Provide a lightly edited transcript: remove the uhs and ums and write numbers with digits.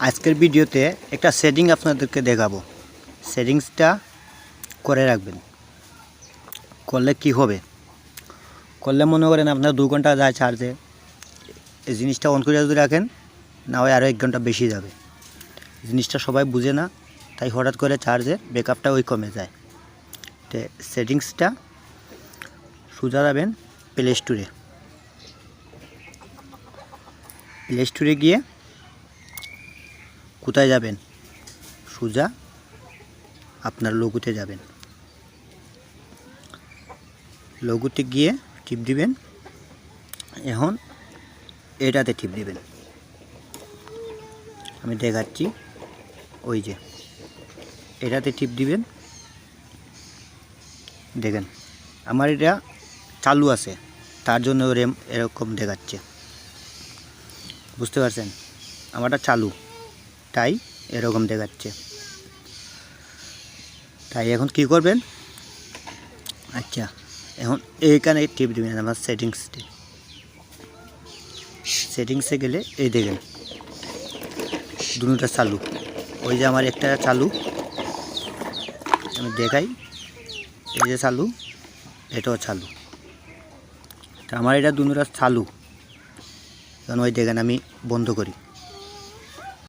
আজকের ভিডিওতে একটা সেটিং আপনাদেরকে দেখাবো। সেটিংসটা করে রাখবেন। করলে কি হবে, করলে মনে করেন আপনার 2 ঘন্টা যায় চার্জে, এই জিনিসটা অন করে যদি রাখেন না হয় আরও 1 ঘন্টা বেশি যাবে। জিনিসটা সবাই বুঝে না, তাই হঠাৎ করে চার্জের ব্যাকআপটা কমে যায়। তো সেটিংসটা সোজা যাবেন প্লে স্টোরে গিয়ে কোথায় যাবেন, সোজা আপনার লোগোতে যাবেন। লোগোতে গিয়ে টিপ দিবেন। এখন এটাতে টিপ দিবেন, আমি দেখাচ্ছি। ওই যে এটাতে টিপ দিবেন। দেখেন আমার এটা চালু আছে, তার জন্য র্যাম এরকম দেখাচ্ছে। বুঝতে পারছেন, আমারটা চালু তাই এরকম দেখাচ্ছে। তাই এখন কি করবেন, আচ্ছা এখন এইখানে টিপ দিবেন আমার সেটিংসে গেলে এই দেখেন দুটোটা চালু। ওই যে আমার একটা চালু, আমি দেখাই, এই যে চালু, এটাও চালু। তা আমার এটা দুটোটা চালু। কারণ ওই দেখেন আমি বন্ধ করি।